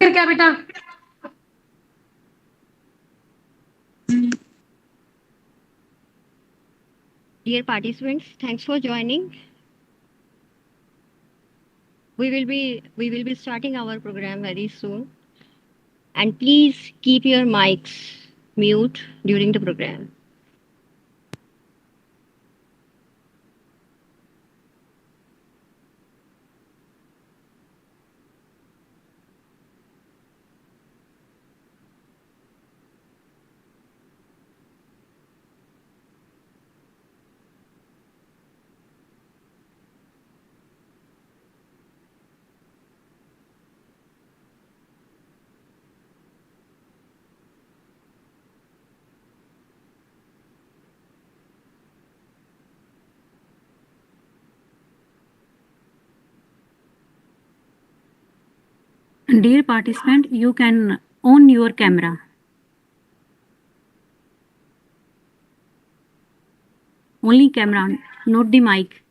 इधर क्या बेटा? Dear participants, thanks for joining. We will be starting our program very soon. And please keep your mics mute during the program. Dear participant, you can on your camera. Only camera, not the mic.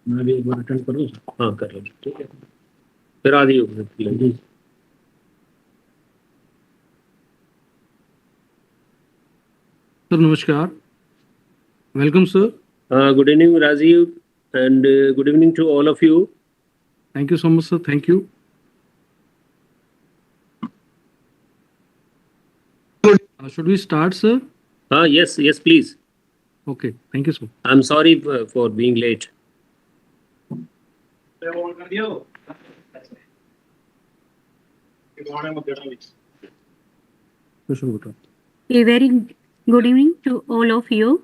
मैं भी एक बार attend करूँ। हाँ कर लो, ठीक है, फिर आधी होगी। Sir, namaskar. Welcome, sir. Good evening, Rajiv, and good evening to all of you. Thank you so much, sir. Thank you. Should we start, sir? Yes, please. Okay. Thank you, sir. I'm sorry for being late. A very good evening to all of you,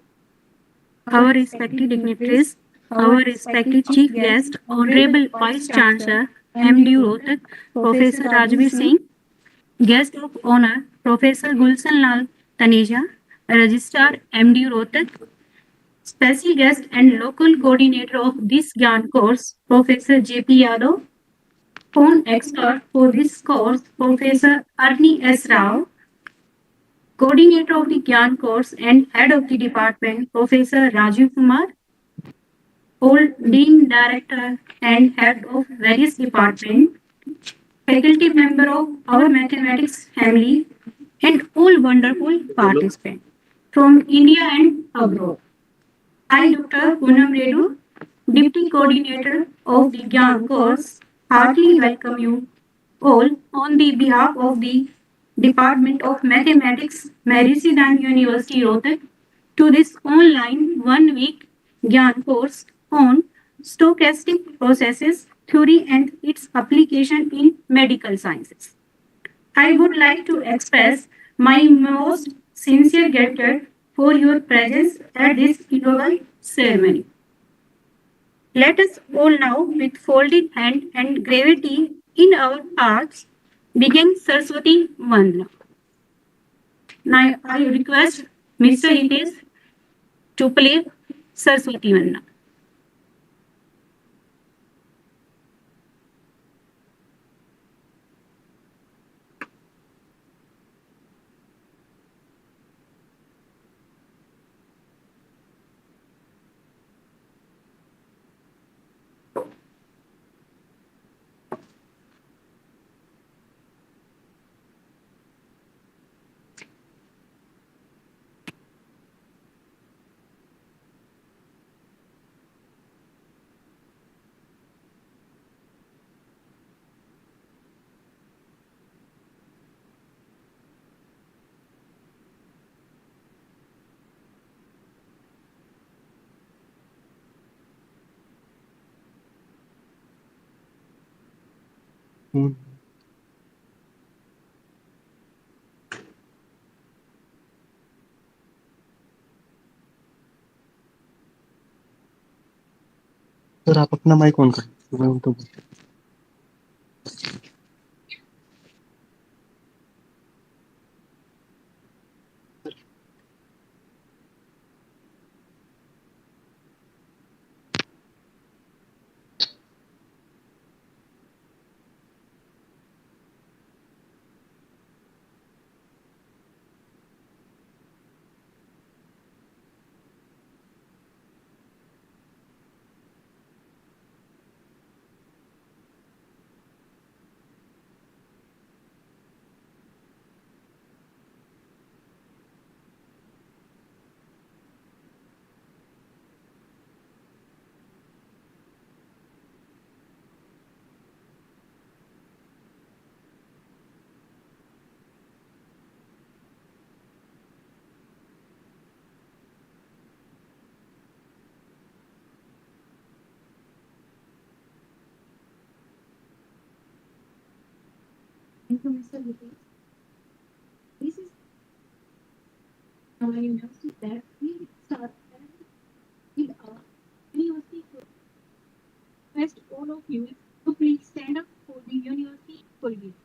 our respected dignitaries, our respected Chief Guest, Honorable Vice Chancellor, MD Rohtak, Professor Rajveer Singh, Guest of Honor, Professor Gulshan Lal Taneja, Registrar MD Rohtak, Special Guest and Local Coordinator of this Gyan course, Professor JP Yadav, Phone Expert for this course, Professor Arni S. Rao, Coordinator of the Gyan course and Head of the Department, Professor Rajiv Kumar, all Dean, Director and Head of various departments, faculty member of our mathematics family, and all wonderful participants from India and abroad. I, Dr. Poonam Redu, Deputy Coordinator of the Gyan course, heartily welcome you all on the behalf of the Department of Mathematics, Marisidan University, Rohtak, to this online one-week Gyan course on stochastic processes, theory and its application in medical sciences. I would like to express my most sincere gratitude for your presence at this inaugural ceremony. Let us all now, with folded hand and gravity in our hearts, begin Saraswati Vandana. Now I request Mr. Hitesh to play Saraswati Vandana. Sir आप अपना mic on कर, मैं उनको Thank you, Mr. Hitesh. This is our university that we started with our university. Request all of you to please stand up for the university colleague.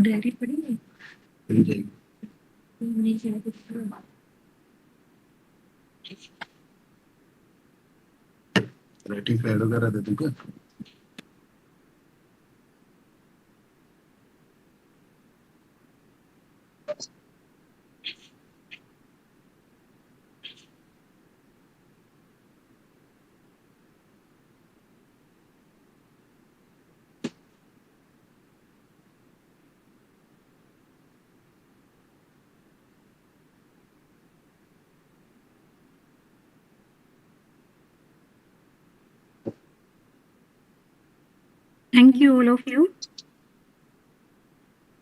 Diary पढ़ेंगे writing pad वगैरह दे दूंगा। Thank you, all of you.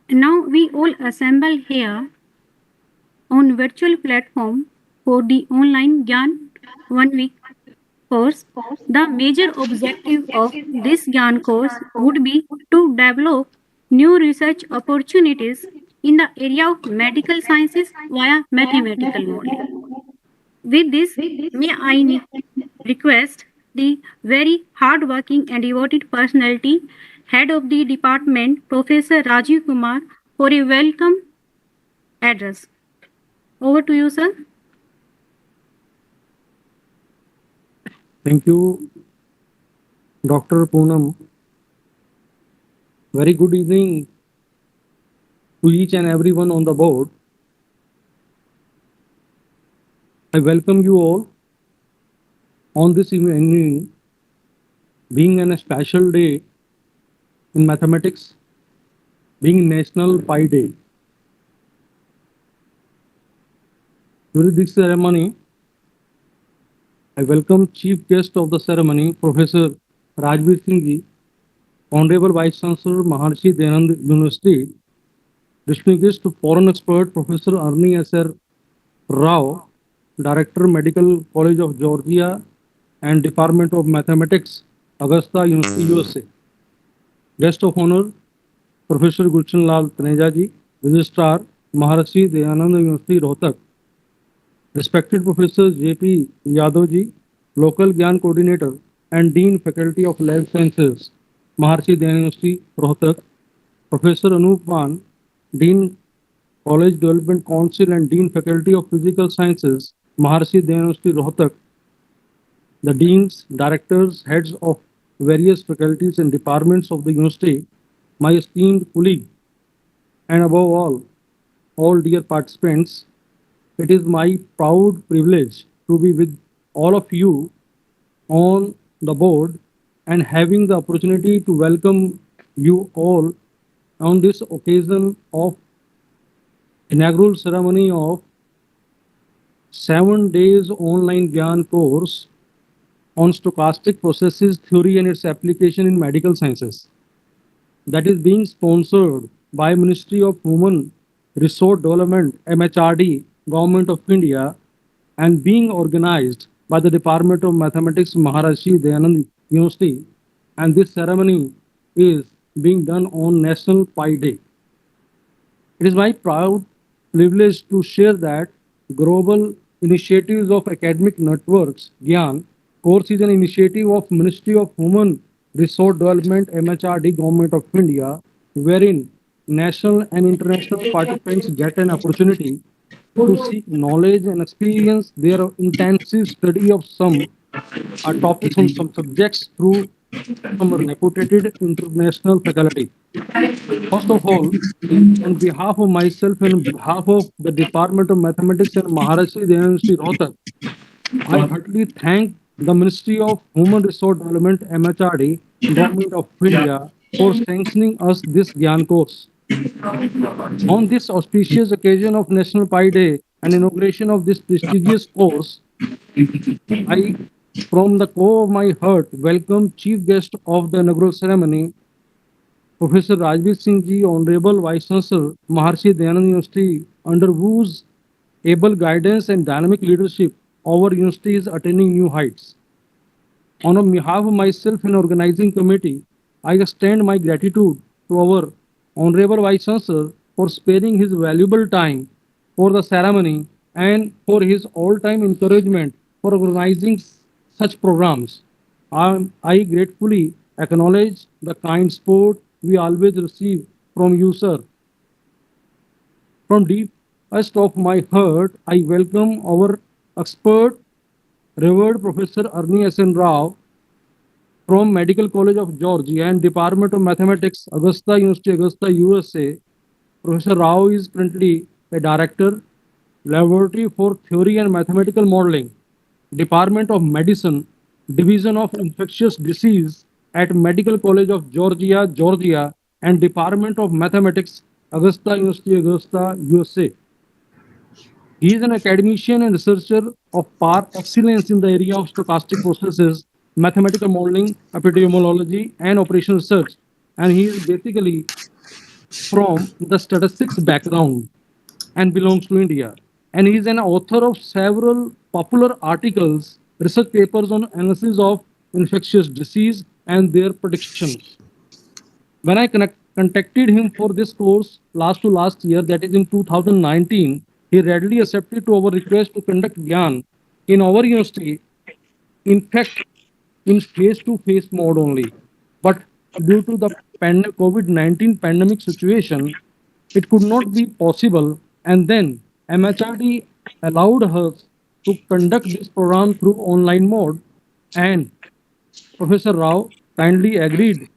Now we all assemble here on virtual platform for the online Gian 1 week course. The major objective of this Gyan course would be to develop new research opportunities in the area of medical sciences via mathematical modeling. With this, may I request the very hardworking and devoted personality, head of the department, Professor Rajiv Kumar, for a welcome address. Over to you, sir. Thank you, Dr. Poonam. Very good evening to each and everyone on the board. I welcome you all on this evening, being a special day in mathematics, being National Pi Day. During this ceremony, I welcome Chief Guest of the ceremony, Professor Rajveer Singh Ji, Honorable Vice Chancellor, Maharshi Dayanand University, distinguished foreign expert, Professor Arni Asser Rao, Director, Medical College of Georgia and Department of Mathematics, Augusta University, USA. Guest of honor, Professor Gulshan Lal Taneja ji, Registrar, Maharashi Dayananda University, Rohtak. Respected Professor J.P. Yadav ji, Local Gyan Coordinator and Dean Faculty of Life Sciences, Maharshi Dayananda University, Rohtak. Professor Anup Wan, Dean College Development Council and Dean Faculty of Physical Sciences, Maharshi Dayananda University, Rohtak. The deans, directors, heads of various faculties and departments of the university, my esteemed colleague, and above all dear participants, it is my proud privilege to be with all of you on the board and having the opportunity to welcome you all on this occasion of inaugural ceremony of 7 days online Gyan course on stochastic processes theory and its application in medical sciences that is being sponsored by Ministry of Human Resource Development MHRD Government of India and being organized by the Department of Mathematics Maharashi Dayanand University, and this ceremony is being done on National Pi Day. It is my proud privilege to share that global initiatives of academic networks, Gian, course is an initiative of Ministry of Human Resource Development, MHRD, Government of India, wherein national and international participants get an opportunity to seek knowledge and experience their intensive study of some topics on some subjects through some reputed international faculty. First of all, on behalf of myself and on behalf of the Department of Mathematics and Maharashi University Rohtak, I heartily thank the Ministry of Human Resource Development MHRD, Government of India, for sanctioning us this Gyan course. On this auspicious occasion of National Pi Day and inauguration of this prestigious course, I, from the core of my heart, welcome chief guest of the inaugural ceremony, Professor Rajveer Singh Ji, Honorable Vice Chancellor, Maharshi Dayanand University, under whose able guidance and dynamic leadership, our university is attaining new heights. On behalf of myself and organizing committee, I extend my gratitude to our Honorable Vice Chancellor for sparing his valuable time for the ceremony and for his all-time encouragement for organizing such programs. I gratefully acknowledge the kind support we always receive from you, sir. From deepest of my heart, I welcome our expert, Revered Professor Arni S. N. Rao, from Medical College of Georgia and Department of Mathematics, Augusta University, Augusta, USA. Professor Rao is currently a director, Laboratory for Theory and Mathematical Modeling, Department of Medicine, Division of Infectious Disease at Medical College of Georgia, Georgia, and Department of Mathematics, Augusta University, Augusta, USA. He is an academician and researcher of par excellence in the area of stochastic processes, mathematical modeling, epidemiology, and operational research. And he is basically from the statistics background and belongs to India. And he is an author of several popular articles, research papers on analysis of infectious disease and their predictions. When I contacted him for this course last year, that is in 2019, he readily accepted to our request to conduct Gyan in our university, in fact, in face-to-face mode only. But due to the COVID-19 pandemic situation, it could not be possible. And then MHRD allowed us to conduct this program through online mode. And Professor Rao kindly agreed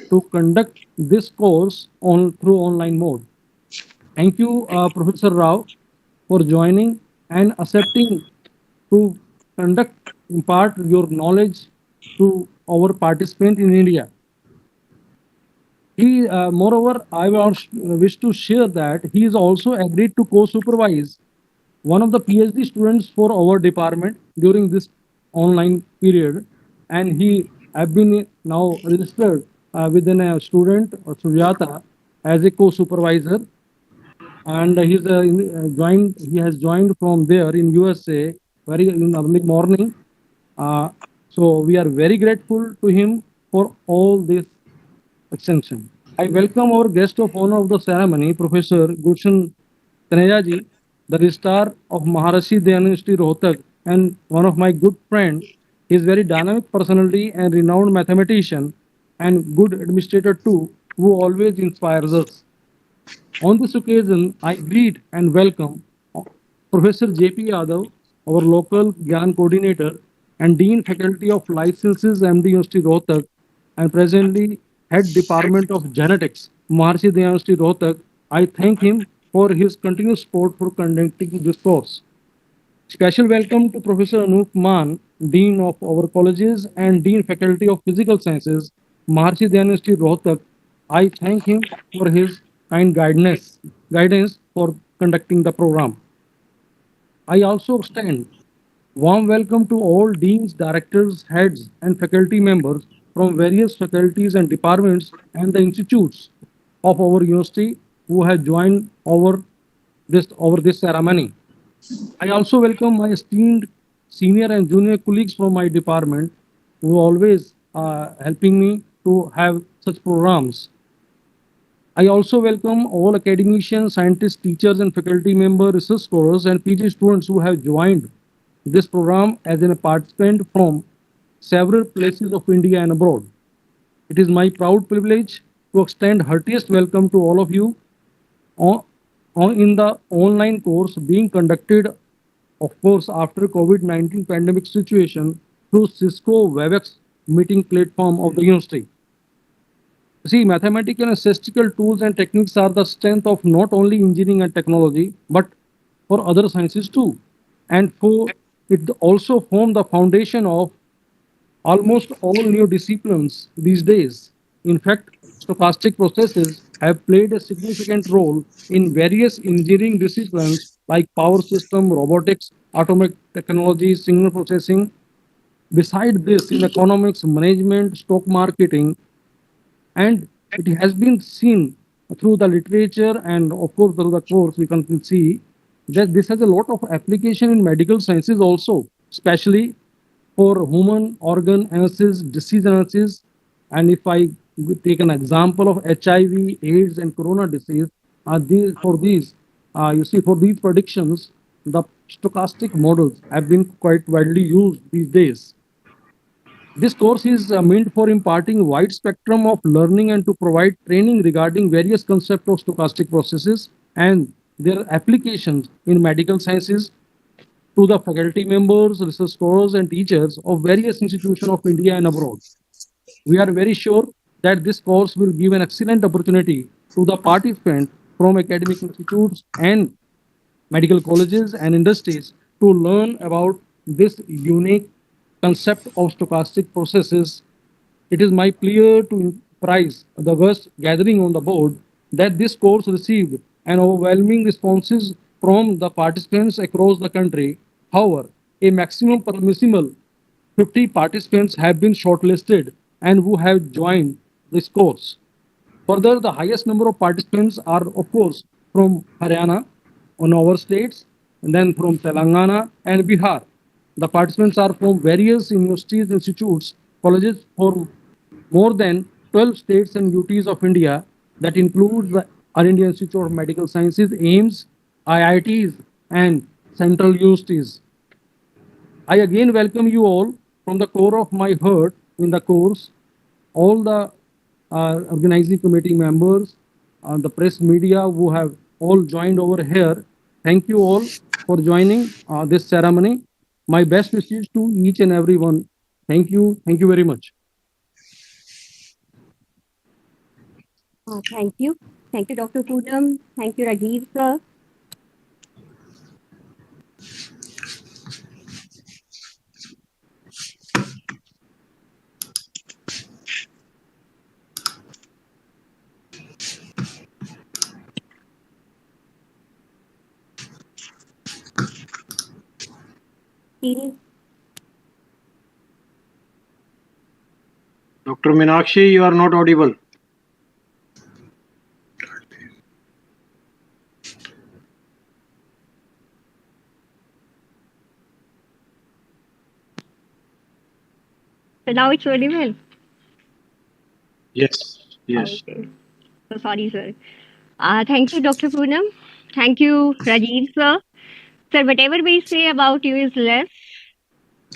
to conduct this course on through online mode. Thank you, Professor Rao, for joining and accepting to conduct, impart your knowledge to our participant in India. Moreover, wish to share that he is also agreed to co-supervise one of the PhD students for our department during this online period, and he have been now registered within a student, Sujata, as a co-supervisor. and he has joined from there in USA very in early morning. Uh, so we are very grateful to him for all this extension. I welcome our guest of honor of the ceremony, Professor Gulshan Taneja, the registrar of Maharashi Dayan University Rohtak and one of my good friend. He is very dynamic personality and renowned mathematician and good administrator too, who always inspires us. On this occasion, I greet and welcome Professor J.P. Yadav, our local Gian coordinator and Dean Faculty of Life Sciences, MD University Rohtak, and presently Head Department of Genetics, Maharshi Dayan University Rohtak. I thank him for his continuous support for conducting this course. Special welcome to Professor Anup Man, Dean of our colleges and Dean Faculty of Physical Sciences, Maharshi Dayan University Rohtak. I thank him for his kind guidance for conducting the program. I also extend warm welcome to all deans, directors, heads, and faculty members from various faculties and departments and the institutes of our university who have joined over this ceremony. I also welcome my esteemed senior and junior colleagues from my department who always helping me to have such programs. I also welcome all academicians, scientists, teachers, and faculty members, research scholars, and PG students who have joined this program as a participant from several places of India and abroad. It is my proud privilege to extend heartiest welcome to all of you on, in the online course being conducted, of course, after COVID-19 pandemic situation through Cisco WebEx meeting platform of the university. See, mathematical and statistical tools and techniques are the strength of not only engineering and technology, but for other sciences too. And for it also form the foundation of almost all new disciplines these days. In fact, stochastic processes have played a significant role in various engineering disciplines like power system, robotics, atomic technology, signal processing. Beside this, in economics, management, stock marketing, and it has been seen through the literature and of course through the course we can see that this has a lot of application in medical sciences also, especially for human organ analysis, disease analysis. And if I take an example of HIV, AIDS, and corona disease, you see, for these predictions, the stochastic models have been quite widely used these days. This course is meant for imparting wide spectrum of learning and to provide training regarding various concepts of stochastic processes and their applications in medical sciences to the faculty members, research scholars, and teachers of various institutions of India and abroad. We are very sure that this course will give an excellent opportunity to the participants from academic institutes and medical colleges and industries to learn about this unique concept of stochastic processes. It is my pleasure to prize the vast gathering on the board that this course received an overwhelming responses from the participants across the country. However, a maximum permissible 50 participants have been shortlisted and who have joined this course. Further, the highest number of participants are, of course, from Haryana, on our states, and then from Telangana and Bihar. The participants are from various universities, institutes, colleges from more than 12 states and UTs of India. That includes the All India Institute of Medical Sciences, AIMS, IITs, and central universities. I again welcome you all from the core of my heart in the course, all the organizing committee members, the press media who have all joined over here. Thank you all for joining this ceremony. My best wishes to each and every one. Thank you. Thank you very much. Thank you. Thank you, Dr. Pudam. Thank you, Rajiv sir. Dr. Meenakshi, you are not audible. So now it's audible. Yes, yes. Okay. So sorry, sir. Thank you, Dr. Poonam. Thank you, Rajiv, sir. Sir, whatever we say about you is less.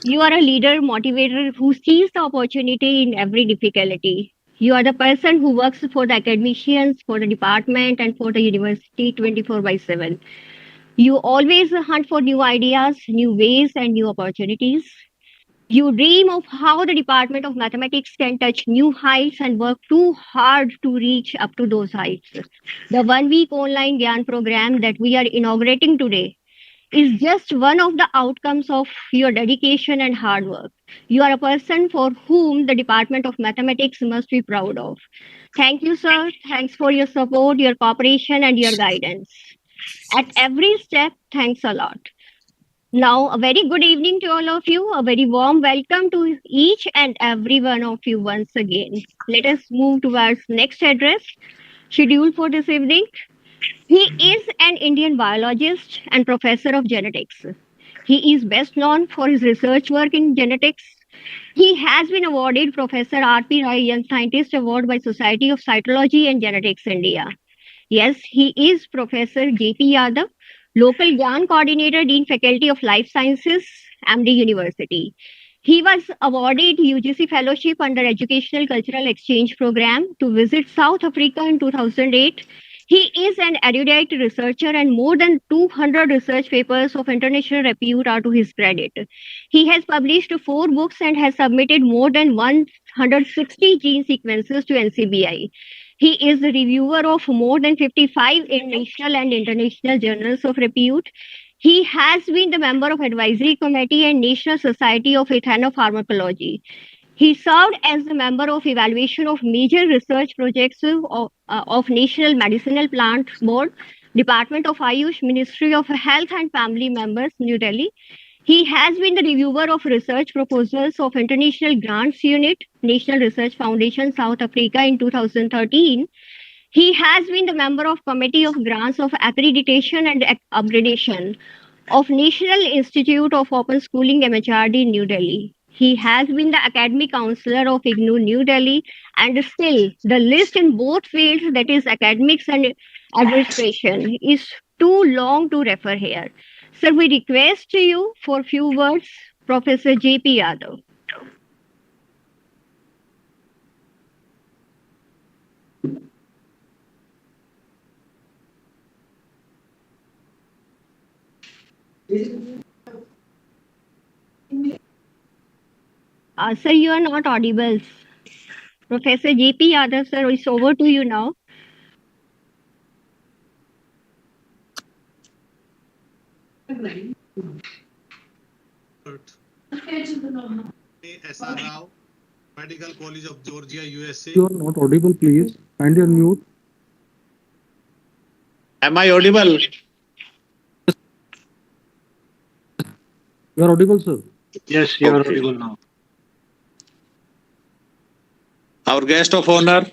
You are a leader, motivator who sees the opportunity in every difficulty. You are the person who works for the academicians, for the department, and for the university 24 by 7. You always hunt for new ideas, new ways, and new opportunities. You dream of how the Department of Mathematics can touch new heights and work too hard to reach up to those heights. The 1 week online Gian program that we are inaugurating today is just one of the outcomes of your dedication and hard work. You are a person for whom the Department of Mathematics must be proud of. Thank you, sir. Thanks for your support, your cooperation, and your guidance. At every step, thanks a lot. Now, a very good evening to all of you. A very warm welcome to each and every one of you once again. Let us move towards next address scheduled for this evening. He is an Indian biologist and professor of genetics. He is best known for his research work in genetics. He has been awarded Professor R.P. Rai Young Scientist Award by Society of Cytology and Genetics India. Yes, he is Professor J.P. Yadav, local Gian coordinator, Dean Faculty of Life Sciences, MD University. He was awarded UGC Fellowship under Educational Cultural Exchange Program to visit South Africa in 2008. He is an erudite researcher and more than 200 research papers of international repute are to his credit. He has published 4 books and has submitted more than 160 gene sequences to NCBI. He is the reviewer of more than 55 national and international journals of repute. He has been the member of Advisory Committee and National Society of Ethnopharmacology. He served as the member of evaluation of major research projects of National Medicinal Plant Board, Department of Ayush, Ministry of Health and Family Members, New Delhi. He has been the reviewer of research proposals of International Grants Unit, National Research Foundation, South Africa in 2013. He has been the member of Committee of Grants of Accreditation and Upgradation of National Institute of Open Schooling, MHRD, New Delhi. He has been the academic counselor of IGNOU, New Delhi, and still the list in both fields, that is academics and administration, is too long to refer here. Sir, we request you for few words, Professor J.P. Yadav. Sir, you are not audible. Professor J.P. Yadav, sir, it's over to you now. S.R. Rao, Medical College of Georgia, USA. You are not audible, please. Kindly unmute. Am I audible? You are audible, sir. Yes, you are Okay. audible now. Our guest of honor,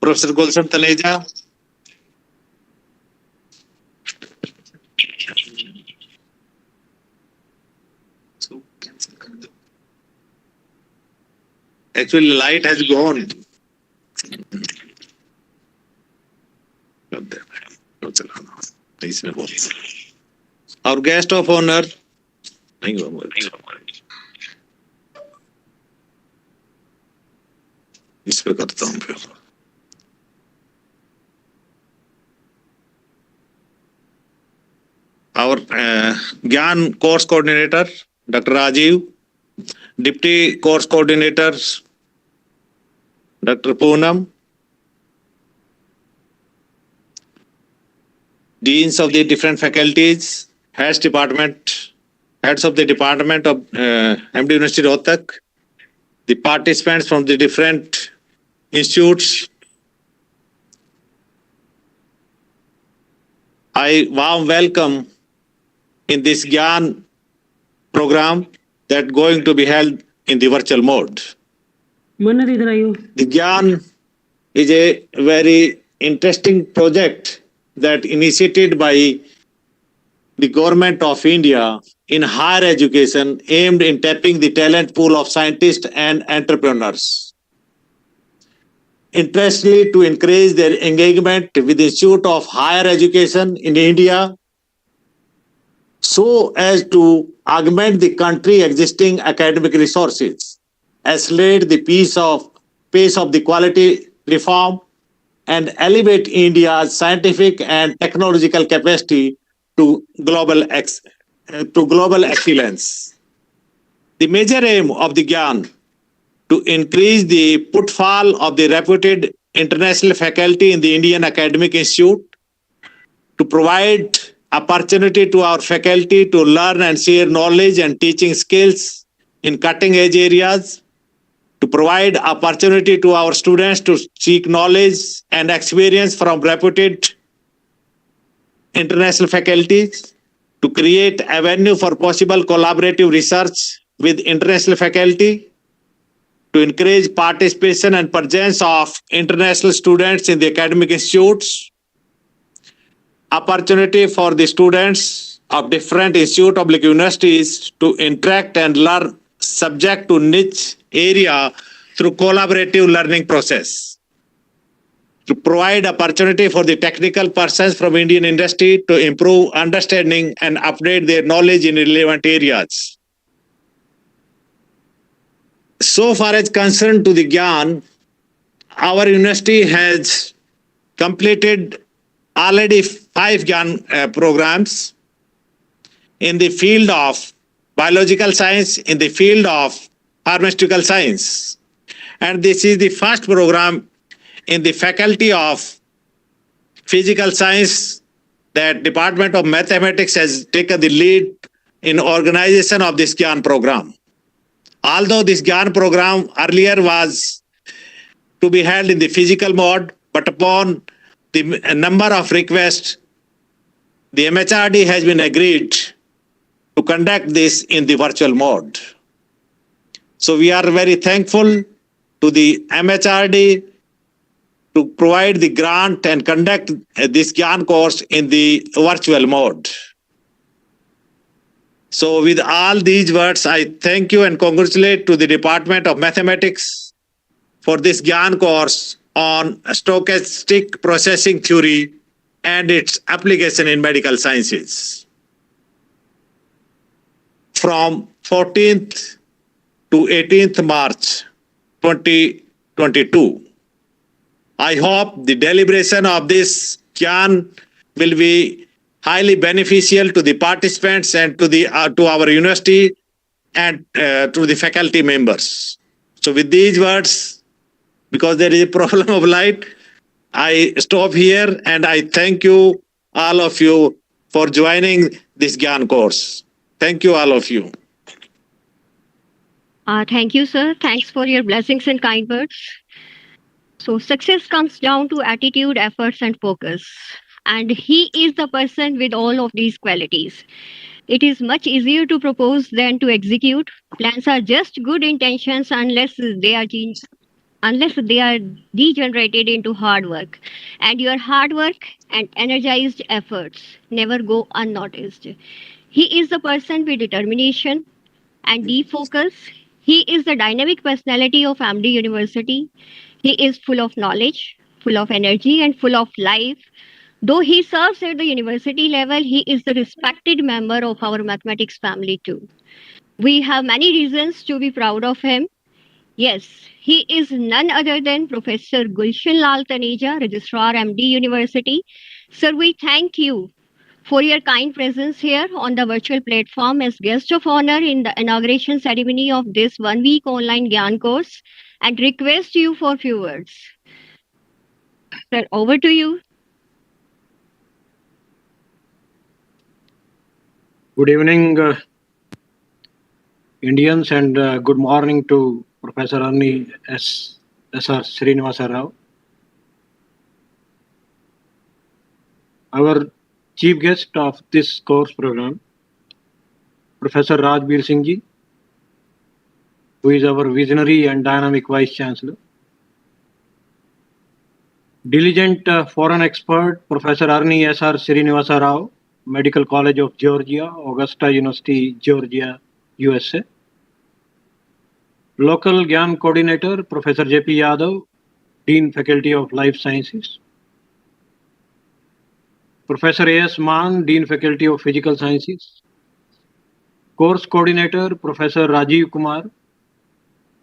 Professor Gulshan Taneja. Actually, light has gone. Our guest of honor, इस पे करता हूँ फिर our Gian course coordinator, Dr. Rajiv, deputy course coordinators, Dr. Poonam, deans of the different faculties, heads of the department of MD University Rohtak, the participants from the different institutes. I warm welcome in this Gian program that going to be held in the virtual mode. The Gian is a very interesting project that initiated by the Government of India in higher education aimed in tapping the talent pool of scientists and entrepreneurs. Interestingly, to encourage their engagement with the Institute of Higher Education in India so as to augment the country's existing academic resources, accelerate the pace of the quality reform, and elevate India's scientific and technological capacity to global excellence. The major aim of the Gian to increase the footfall of the reputed international faculty in the Indian Academic Institute, to provide opportunity to our faculty to learn and share knowledge and teaching skills in cutting-edge areas, to provide opportunity to our students to seek knowledge and experience from reputed international faculties, to create avenue for possible collaborative research with international faculty, to encourage participation and presence of international students in the academic institutes, opportunity for the students of different institute of universities to interact and learn subject to niche area through collaborative learning process, to provide opportunity for the technical persons from Indian industry to improve understanding and update their knowledge in relevant areas. So far as concerned to the Gian, our university has completed already 5 Gian programs in the field of biological science, in the field of pharmaceutical science. And this is the first program in the faculty of physical science that Department of Mathematics has taken the lead in organization of this Gian program. Although this Gian program earlier was to be held in the physical mode, but upon the number of requests, the MHRD has been agreed to conduct this in the virtual mode. So we are very thankful to the MHRD to provide the grant and conduct this Gian course in the virtual mode. So with all these words, I thank you and congratulate to the Department of Mathematics for this Gian course on stochastic processing theory and its application in medical sciences. From 14th to 18th March 2022. I hope the deliberation of this Gian will be highly beneficial to the participants and to our university and to the faculty members. So with these words, because there is a problem of light, I stop here and I thank you, all of you, for joining this Gian course. Thank you, all of you. Thank you, sir. Thanks for your blessings and kind words. So success comes down to attitude, efforts, and focus. And he is the person with all of these qualities. It is much easier to propose than to execute. Plans are just good intentions unless they are degenerated into hard work. And your hard work and energized efforts never go unnoticed. He is the person with determination and deep focus. He is the dynamic personality of AMD University. He is full of knowledge, full of energy, and full of life. Though he serves at the university level, he is the respected member of our mathematics family too. We have many reasons to be proud of him. Yes, he is none other than Professor Gulshan Lal Taneja, Registrar MD University. Sir, we thank you for your kind presence here on the virtual platform as guest of honor in the inauguration ceremony of this 1-week online Gyan course and request you for few words. Sir, over to you. Good evening, Indians, and good morning to Professor Arni S.R. Srinivasa Rao. Our chief guest of this course program, Professor Rajbir Singh Ji, who is our visionary and dynamic Vice Chancellor. Diligent foreign expert, Professor Arni S.R. Srinivasa Rao, Medical College of Georgia, Augusta University, Georgia, USA. Local Gian Coordinator, Professor J.P. Yadav, Dean Faculty of Life Sciences. Professor A.S. Maan, Dean Faculty of Physical Sciences. Course Coordinator, Professor Rajiv Kumar.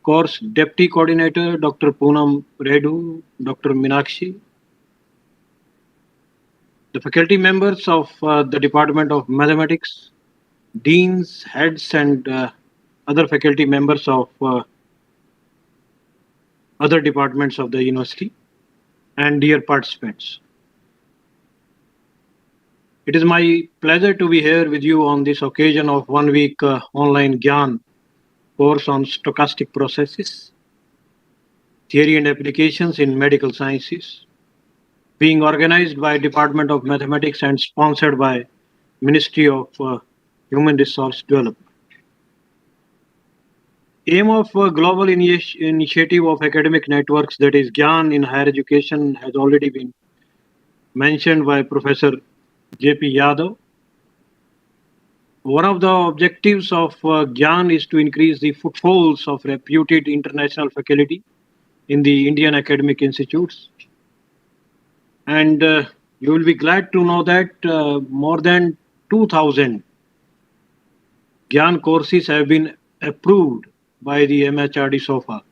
Course Deputy Coordinator, Dr. Poonam Redhu, Dr. Minakshi. The faculty members of the Department of Mathematics, deans, heads, and other faculty members of other departments of the university, and dear participants. It is my pleasure to be here with you on this occasion of 1 week online Gian course on stochastic processes, theory and applications in medical sciences, being organized by Department of Mathematics and sponsored by Ministry of Human Resource Development. Aim of global initiative of academic networks, that is Gian in higher education, has already been mentioned by Professor J.P. Yadav. One of the objectives of Gian is to increase the footfalls of reputed international faculty in the Indian academic institutes. And you will be glad to know that more than 2,000 Gian courses have been approved by the MHRD so far.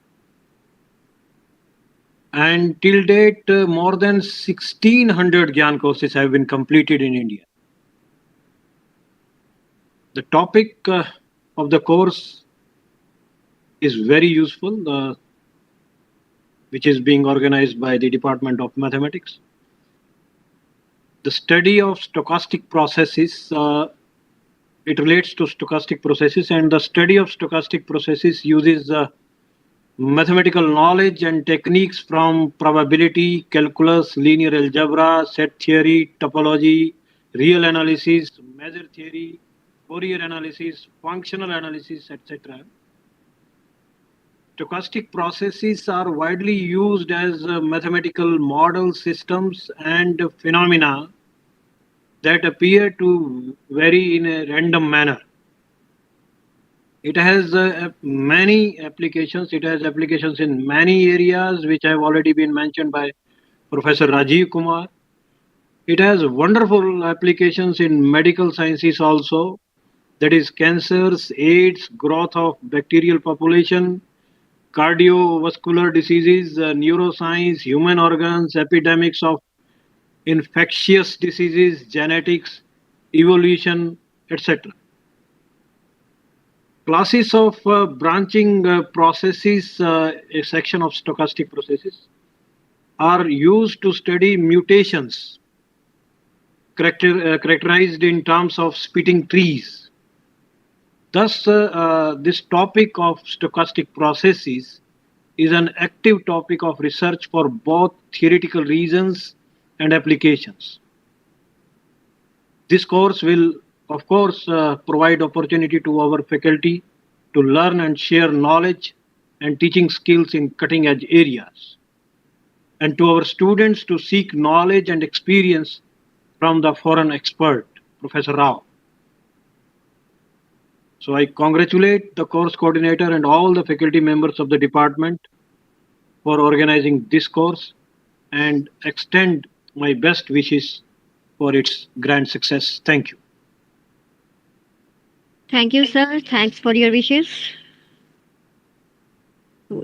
And till date, more than 1,600 Gian courses have been completed in India. The topic of the course is very useful, which is being organized by the Department of Mathematics. The study of stochastic processes, it relates to stochastic processes, and the study of stochastic processes uses mathematical knowledge and techniques from probability, calculus, linear algebra, set theory, topology, real analysis, measure theory, Fourier analysis, functional analysis, etc. Stochastic processes are widely used as mathematical model systems and phenomena that appear to vary in a random manner. It has many applications. It has applications in many areas, which have already been mentioned by Professor Rajiv Kumar. It has wonderful applications in medical sciences also, that is cancers, AIDS, growth of bacterial population, cardiovascular diseases, neuroscience, human organs, epidemics of infectious diseases, genetics, evolution, etc. Classes of branching processes, a section of stochastic processes, are used to study mutations characterized in terms of splitting trees. Thus, this topic of stochastic processes is an active topic of research for both theoretical reasons and applications. This course will, of course, provide opportunity to our faculty to learn and share knowledge and teaching skills in cutting edge areas, and to our students to seek knowledge and experience from the foreign expert, Professor Rao. So I congratulate the course coordinator and all the faculty members of the department for organizing this course and extend my best wishes for its grand success. Thank you. Thank you, sir. Thanks for your wishes.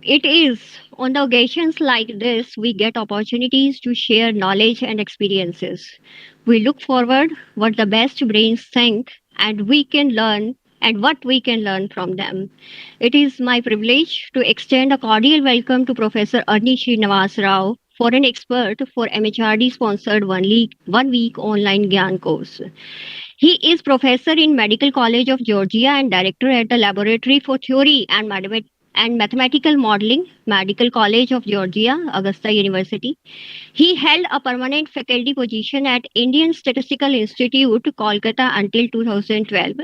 It is on the occasions like this we get opportunities to share knowledge and experiences. We look forward what the best brains think and we can learn and what we can learn from them. It is my privilege to extend a cordial welcome to Professor Arni Srinivas Rao, foreign expert for MHRD sponsored 1 week online Gyan course. He is professor in Medical College of Georgia and director at the Laboratory for Theory and Mathematical Modeling, Medical College of Georgia, Augusta University. He held a permanent faculty position at Indian Statistical Institute, Kolkata until 2012.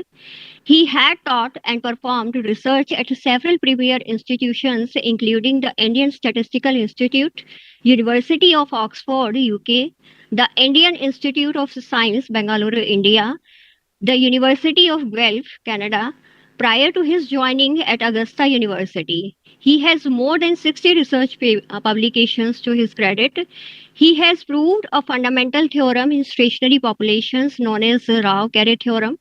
He had taught and performed research at several premier institutions, including the Indian Statistical Institute, University of Oxford, UK, the Indian Institute of Science, Bangalore, India, the University of Guelph, Canada, prior to his joining at Augusta University. He has more than 60 research publications to his credit. He has proved a fundamental theorem in stationary populations known as the Rao-Carey theorem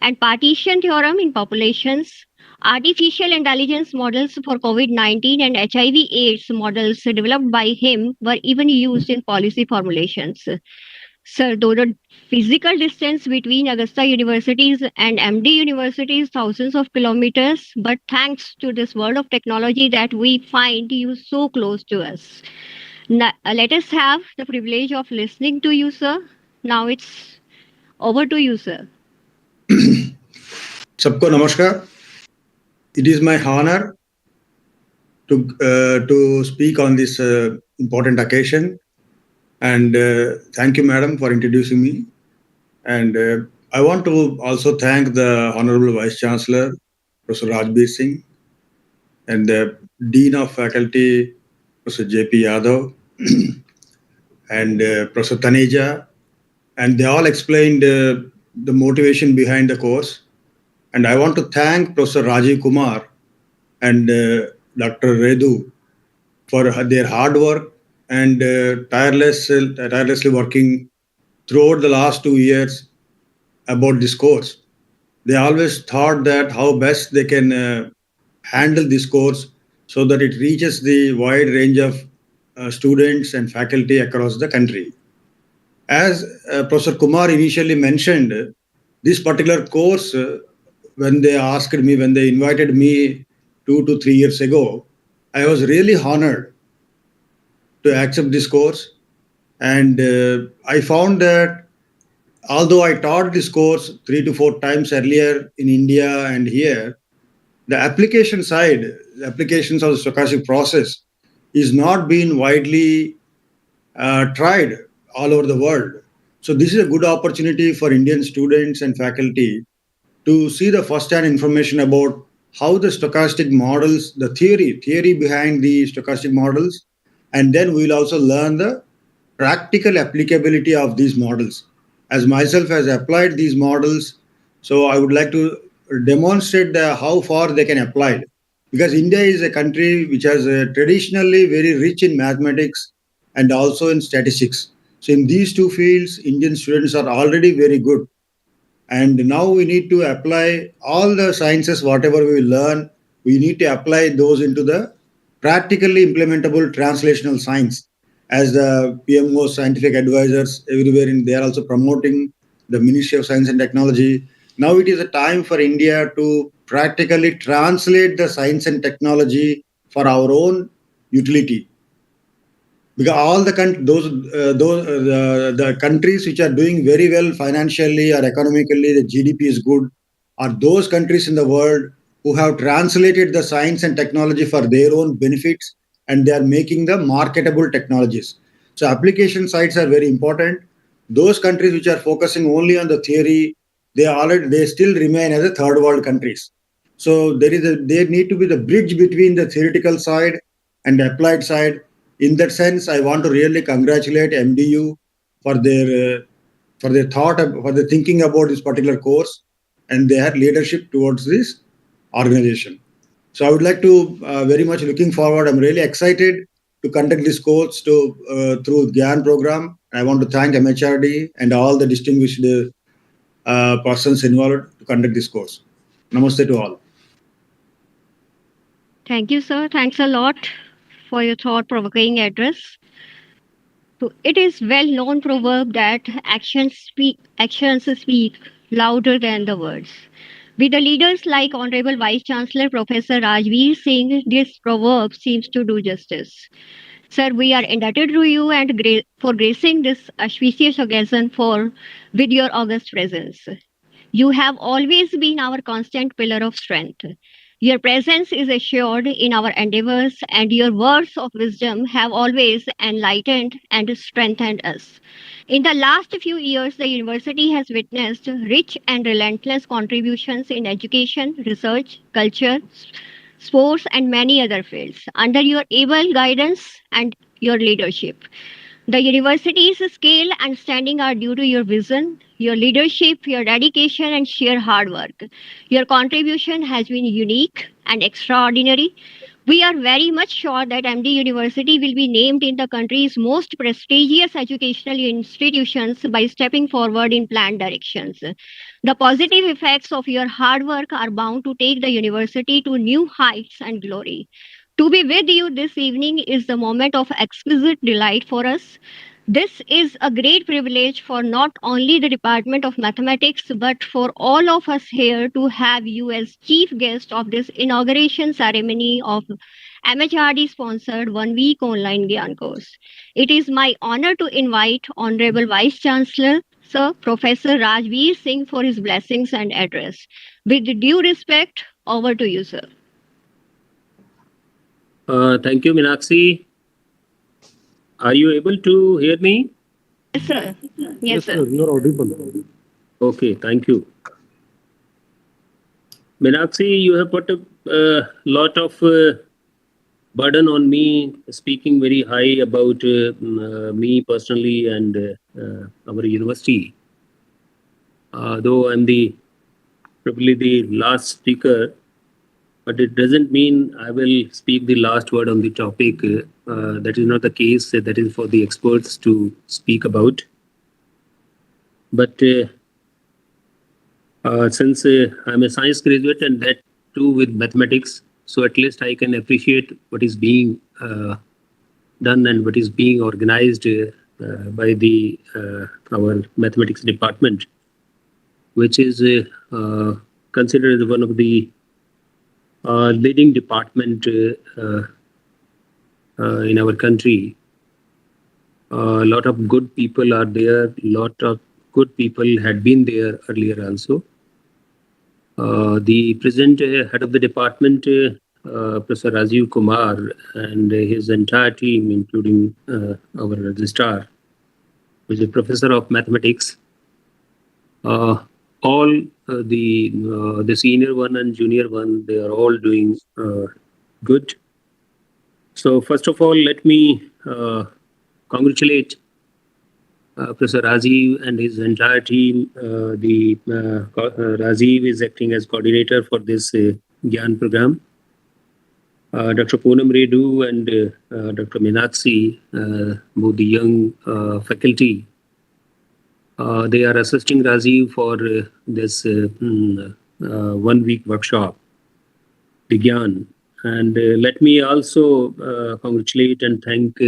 and partition theorem in populations. Artificial intelligence models for COVID 19 and HIV/AIDS models developed by him were even used in policy formulations. Sir, though the physical distance between Augusta universities and MD universities thousands of kilometers, but thanks to this world of technology that we find you so close to us. Now, let us have the privilege of listening to you, sir. Now it's over to you, sir. सबको नमस्कार. It is my honor to speak on this important occasion, and thank you, madam, for introducing me. And I want to also thank the Honorable Vice Chancellor, Professor Rajbir Singh, and the Dean of Faculty, Professor J.P. Yadav, and Professor Taneja, and they all explained the motivation behind the course. And I want to thank Professor Rajiv Kumar and Dr. Redu for their hard work and tirelessly working throughout the last 2 years about this course. They always thought that how best they can handle this course so that it reaches the wide range of students and faculty across the country. As Professor Kumar initially mentioned, this particular course, when they invited me 2 to 3 years ago, I was really honored to accept this course. And I found that although I taught this course 3 to 4 times earlier in India and here, the application side, the applications of the stochastic process is not being widely tried all over the world. So this is a good opportunity for Indian students and faculty to see the first-hand information about how the stochastic models, the theory behind the stochastic models, and then we'll also learn the practical applicability of these models. As myself has applied these models, so I would like to demonstrate how far they can apply it. Because India is a country which has traditionally very rich in mathematics and also in statistics. So in these two fields, Indian students are already very good. And now we need to apply all the sciences, whatever we learn, we need to apply those into the practically implementable translational science. As the PMO scientific advisors everywhere, they are also promoting the Ministry of Science and Technology. Now it is a time for India to practically translate the science and technology for our own utility. Because all the countries which are doing very well financially or economically, the GDP is good, are those countries in the world who have translated the science and technology for their own benefits, and they are making the marketable technologies. So application sites are very important. Those countries which are focusing only on the theory, they still remain as a third world countries. So there need to be the bridge between the theoretical side and the applied side. In that sense, I want to really congratulate MDU for their thought, for their thinking about this particular course, and their leadership towards this organization. So I would like to very much looking forward. I'm really excited to conduct this course through Gian program. I want to thank MHRD and all the distinguished persons involved to conduct this course. Namaste to all. Thank you, sir. Thanks a lot for your thought-provoking address. So it is well-known proverb that actions speak louder than the words. With the leaders like Honorable Vice Chancellor Professor Rajveer Singh, this proverb seems to do justice. Sir, we are indebted to you and for gracing this auspicious occasion with your august presence. You have always been our constant pillar of strength. Your presence is assured in our endeavors, and your words of wisdom have always enlightened and strengthened us. In the last few years, the university has witnessed rich and relentless contributions in education, research, culture, sports, and many other fields. Under your able guidance and your leadership, the university's scale and standing are due to your vision, your leadership, your dedication, and sheer hard work. Your contribution has been unique and extraordinary. We are very much sure that MD University will be named in the country's most prestigious educational institutions by stepping forward in planned directions. The positive effects of your hard work are bound to take the university to new heights and glory. To be with you this evening is the moment of exquisite delight for us. This is a great privilege for not only the Department of Mathematics but for all of us here to have you as chief guest of this inauguration ceremony of MHRD sponsored 1 week online Gyan course. It is my honor to invite Honorable Vice Chancellor Sir Professor Rajveer Singh for his blessings and address. With due respect, over to you, sir. Thank you, Meenakshi. Are you able to hear me? Yes, sir. Yes, sir. You are audible. Okay, thank you. Meenakshi, you have put a lot of burden on me, speaking very high about me personally and our university. Though I'm probably the last speaker, but it doesn't mean I will speak the last word on the topic. That is not the case. That is for the experts to speak about. But since I'm a science graduate and that too with mathematics, so at least I can appreciate what is being done and what is being organized by the our mathematics department, which is considered as one of the leading department in our country. A lot of good people are there. Lot of good people had been there earlier also. The present head of the department, Professor Rajiv Kumar, and his entire team, including our registrar, who is a professor of mathematics, all the senior one and junior one, they are all doing good. So first of all, let me congratulate Professor Rajiv and his entire team. Rajiv is acting as coordinator for this Gian program. Dr. Poonam Redu and Dr. Meenakshi, both the young faculty, they are assisting Rajiv for this 1 week workshop, the Gian. And let me also congratulate and thank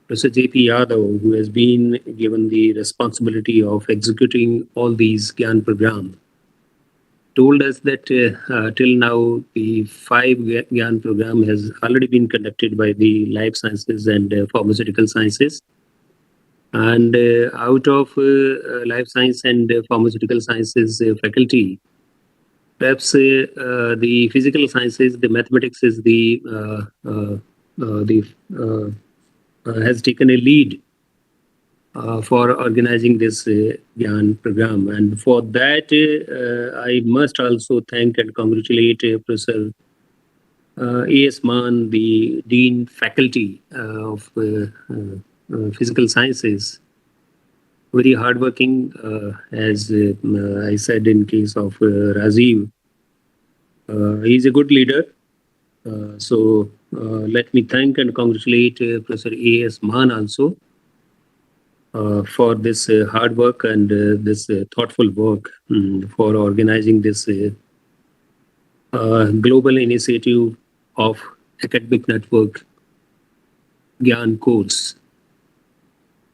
Professor J.P. Yadav, who has been given the responsibility of executing all these Gyan programs, told us that till now the 5 Gyan program has already been conducted by the life sciences and pharmaceutical sciences. And out of life science and pharmaceutical sciences faculty, perhaps the physical sciences, the mathematics is has taken a lead for organizing this Gyan program. And for that, I must also thank and congratulate Professor A.S. Mann, the Dean Faculty of Physical Sciences. Very hardworking, as I said in case of Rajiv. He's a good leader. So let me thank and congratulate Professor A.S. Mann also for this hard work and this thoughtful work for organizing this global initiative of academic network Gyan course.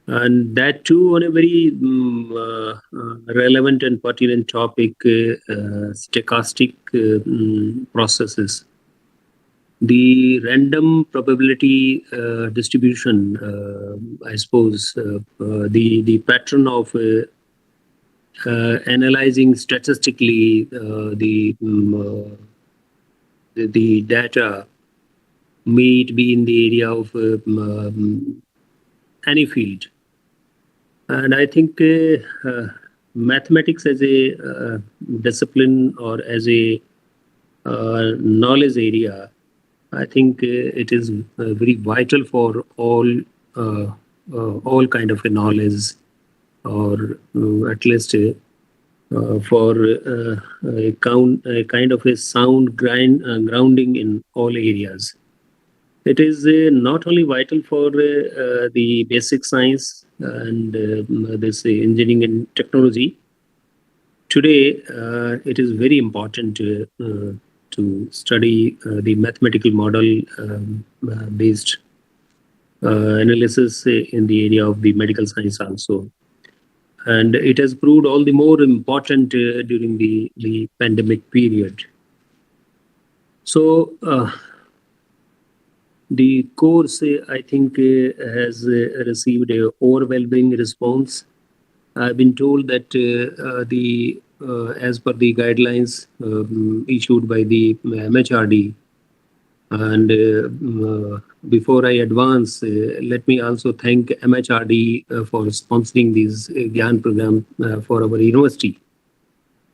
And that too on a very relevant and pertinent topic, stochastic processes. The random probability distribution, I suppose, the pattern of analyzing statistically the data, may it be in the area of any field. And I think mathematics as a discipline or as a knowledge area, I think it is very vital for all kind of a knowledge, or at least for a kind of a sound grounding in all areas. It is not only vital for the basic science and this engineering and technology. Today, it is very important to study the mathematical model based analysis in the area of the medical science also. And it has proved all the more important during the pandemic period. So the course, I think, has received a overwhelming response. I've been told that as per the guidelines issued by the MHRD, and before I advance, let me also thank MHRD for sponsoring this Gian program for our university.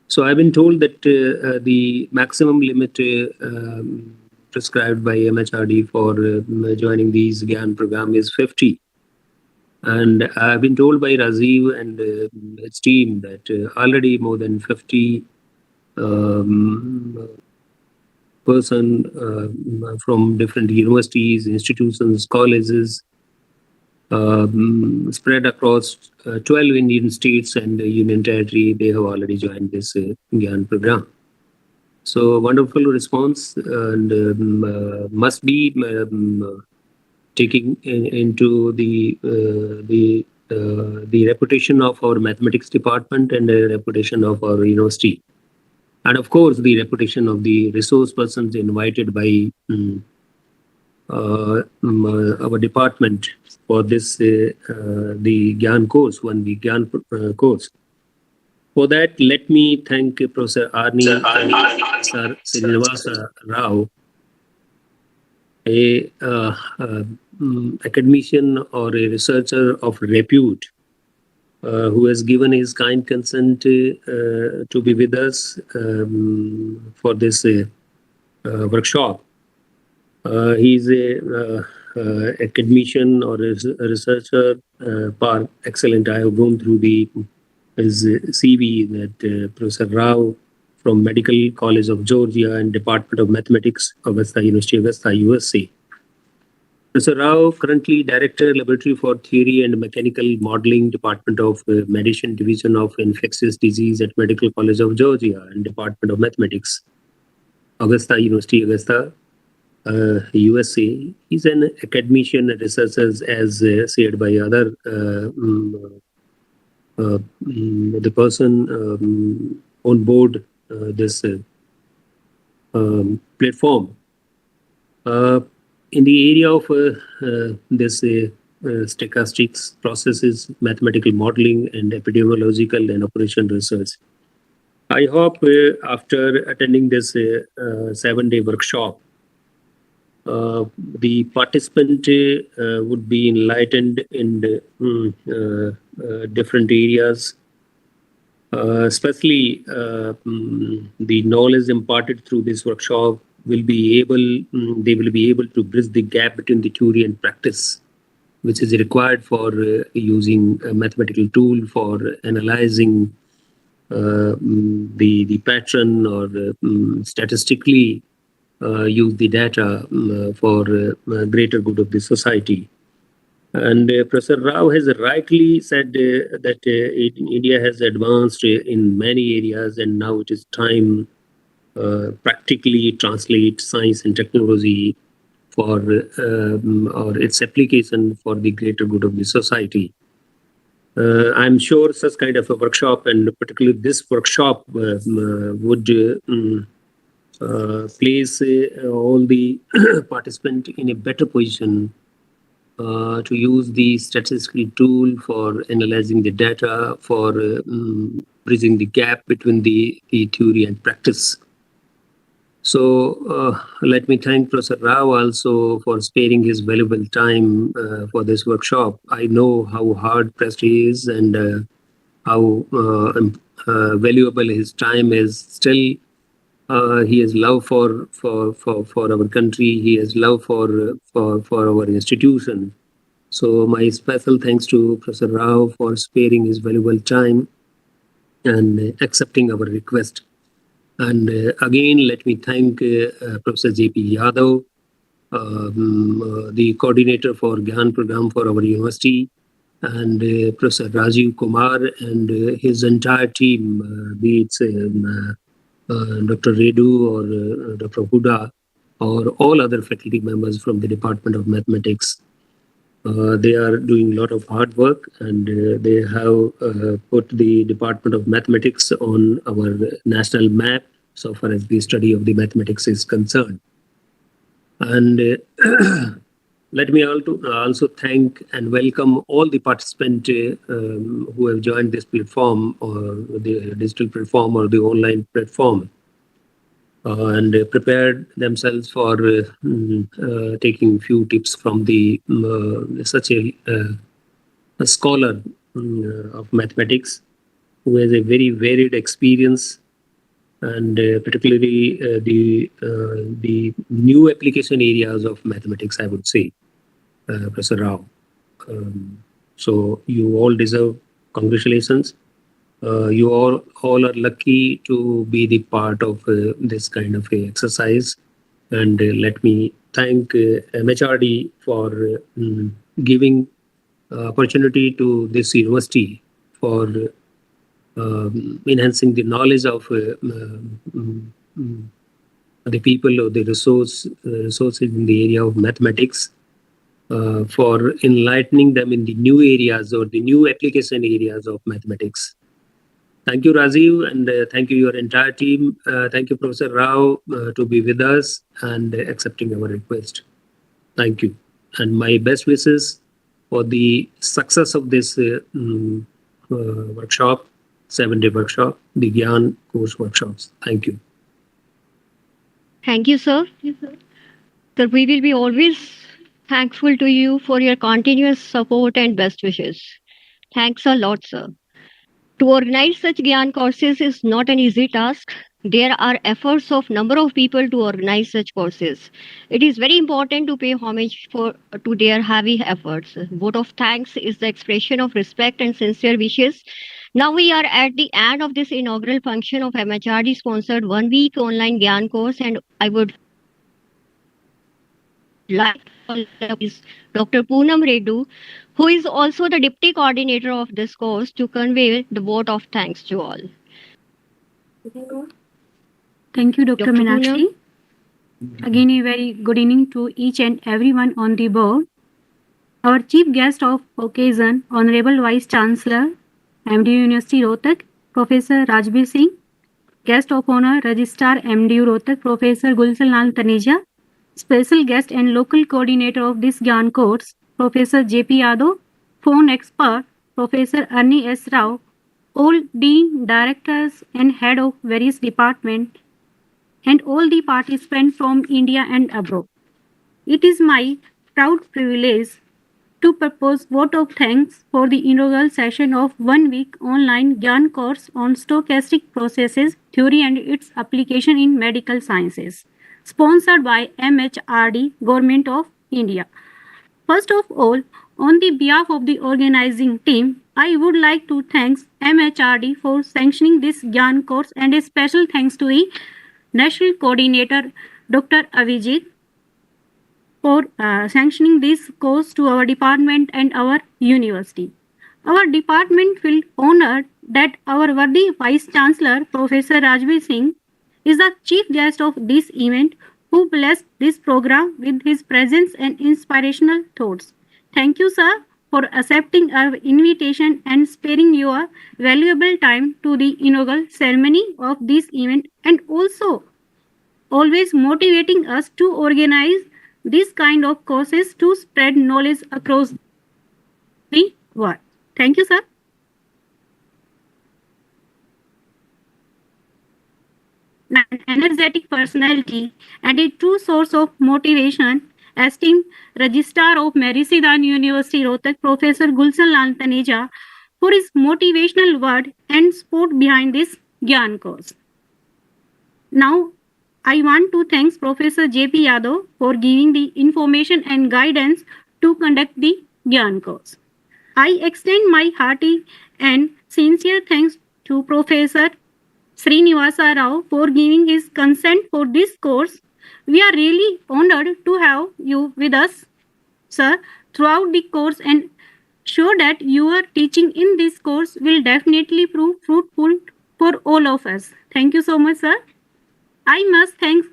So I've been told that the maximum limit prescribed by MHRD for joining these Gian program is 50. And I've been told by Rajiv and his team that already more than 50 person from different universities, institutions, colleges spread across 12 Indian states and Union Territory. They have already joined this Gian program. So wonderful response, and must be taking into the reputation of our mathematics department and the reputation of our university, and of course the reputation of the resource persons invited by our department for this the Gian course, 1 week Gian course. For that, let me thank Professor Arni Sir Srinivasa Rao, a academician or a researcher of repute, who has given his kind consent to be with us for this workshop. He's a academician or a researcher par excellent. I have gone through his CV, that Professor Rao from Medical College of Georgia and Department of Mathematics, Augusta University, Augusta, USA. Professor Rao, currently Director, Laboratory for Theory and Mechanical Modeling, Department of Medicine, Division of Infectious Disease at Medical College of Georgia and Department of Mathematics, Augusta University, Augusta, USA. He's an academician and researcher, as said by other the person on board this platform. In the area of this stochastics processes, mathematical modeling, and epidemiological and operation research. I hope after attending this 7-day workshop, the participant would be enlightened in different areas, especially the knowledge imparted through this workshop will be able, they will be able to bridge the gap between the theory and practice, which is required for using a mathematical tool for analyzing the pattern, or statistically use the data for greater good of the society. And Professor Rao has rightly said that India has advanced in many areas, and now it is time practically translate science and technology for or its application for the greater good of the society. I'm sure such kind of a workshop, and particularly this workshop, would place all the participants in a better position to use the statistical tool for analyzing the data, for bridging the gap between the theory and practice. So let me thank Professor Rao also for sparing his valuable time for this workshop. I know how hard pressed he is and how valuable his time is. Still, he has love for our country. He has love for our institution. So my special thanks to Professor Rao for sparing his valuable time and accepting our request. And again, let me thank Professor J.P. Yadav, the coordinator for Gian program for our university, and Professor Rajiv Kumar and his entire team, be it Dr. Redu or Dr. Huda or all other faculty members from the Department of Mathematics. They are doing a lot of hard work, and they have put the Department of Mathematics on our national map so far as the study of the mathematics is concerned. And let me also thank and welcome all the participants who have joined this platform, or the digital platform or the online platform, and prepared themselves for taking few tips from the such a scholar of mathematics who has a very varied experience, and particularly the new application areas of mathematics, I would say, Professor Rao. So you all deserve congratulations. You all are lucky to be the part of this kind of a exercise. And let me thank MHRD for giving opportunity to this university for enhancing the knowledge of the people or the resources in the area of mathematics, for enlightening them in the new areas or the new application areas of mathematics. Thank you, Rajiv, and thank you, your entire team. Thank you, Professor Rao, to be with us and accepting our request. Thank you. And my best wishes for the success of this workshop, 7-day workshop, the Gian course workshops. Thank you. Thank you, sir. Sir, we will be always thankful to you for your continuous support and best wishes. Thanks a lot, sir. To organize such Gyan courses is not an easy task. There are efforts of number of people to organize such courses. It is very important to pay homage to their heavy efforts. Vote of thanks is the expression of respect and sincere wishes. Now we are at the end of this inaugural function of MHRD sponsored 1-week online Gyan course, and I would like to is Dr. Poonam Reddu, who is also the deputy coordinator of this course, to convey the vote of thanks to all. Thank you, Dr. Dr. Meenakshi. Again, a very good evening to each and everyone on the board. Our chief guest of occasion, Honorable Vice Chancellor, MDU University Rohtak, Professor Rajbir Singh. Guest of honor, Registrar MDU Rohtak, Professor Gulshan Lal Taneja. Special guest and local coordinator of this Gyan course, Professor J.P. Yadav. Phone expert, Professor Arni S. Rao. All dean, directors and head of various departments, and all the participants from India and abroad. It is my proud privilege to propose vote of thanks for the inaugural session of 1-week online Gyan course on stochastic processes, theory and its application in medical sciences, sponsored by MHRD, Government of India. First of all, on the behalf of the organizing team, I would like to thank MHRD for sanctioning this Gyan course, and a special thanks to the National Coordinator Dr. Avijit for sanctioning this course to our department and our university. Our department will honor that our worthy Vice Chancellor Professor Rajbir Singh is the chief guest of this event, who blessed this program with his presence and inspirational thoughts. Thank you, sir, for accepting our invitation and sparing your valuable time to the inaugural ceremony of this event, and also always motivating us to organize this kind of courses to spread knowledge across the world. Thank you, sir. An energetic personality and a true source of motivation, esteemed Registrar of Marisidan University, Rohtak, Professor Gulshan Lal Taneja, for his motivational word and support behind this Gyan course. Now, I want to thank Professor J.P. Yadav for giving the information and guidance to conduct the Gyan course. I extend my hearty and sincere thanks to Professor Srinivasa Rao for giving his consent for this course. We are really honored to have you with us, sir, throughout the course and sure that your teaching in this course will definitely prove fruitful for all of us. Thank you so much, sir. I must thank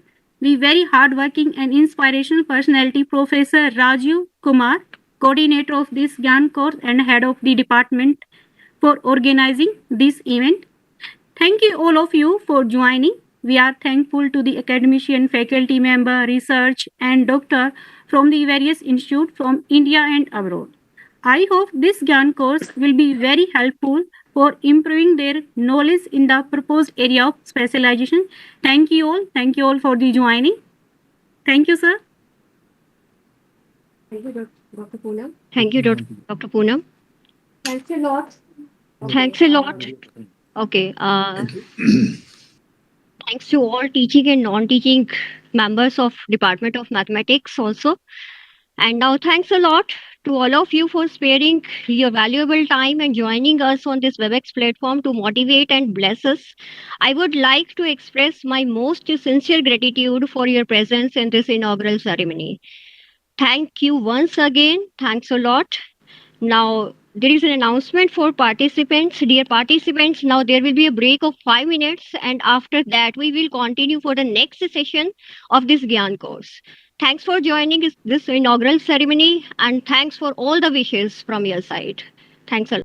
the very hardworking and inspirational personality, Professor Rajiv Kumar, coordinator of this Gyan course and head of the department, for organizing this event. Thank you all of you for joining. We are thankful to the academician, faculty member, research and doctor from the various institutes from India and abroad. I hope this Gyan course will be very helpful for improving their knowledge in the proposed area of specialization. Thank you all. Thank you all for the joining. Thank you, sir. Thank you, Dr. Poonam. Thank you, Dr. Poonam. Thanks a lot. Thanks a lot. Okay. Thanks to all teaching and non-teaching members of Department of Mathematics also. And now thanks a lot to all of you for sparing your valuable time and joining us on this WebEx platform to motivate and bless us. I would like to express my most sincere gratitude for your presence in this inaugural ceremony. Thank you once again. Thanks a lot. Now, there is an announcement for participants. Dear participants, now there will be a break of 5 minutes, and after that, we will continue for the next session of this Gyan course. Thanks for joining this inaugural ceremony, and thanks for all the wishes from your side. Thanks a lot.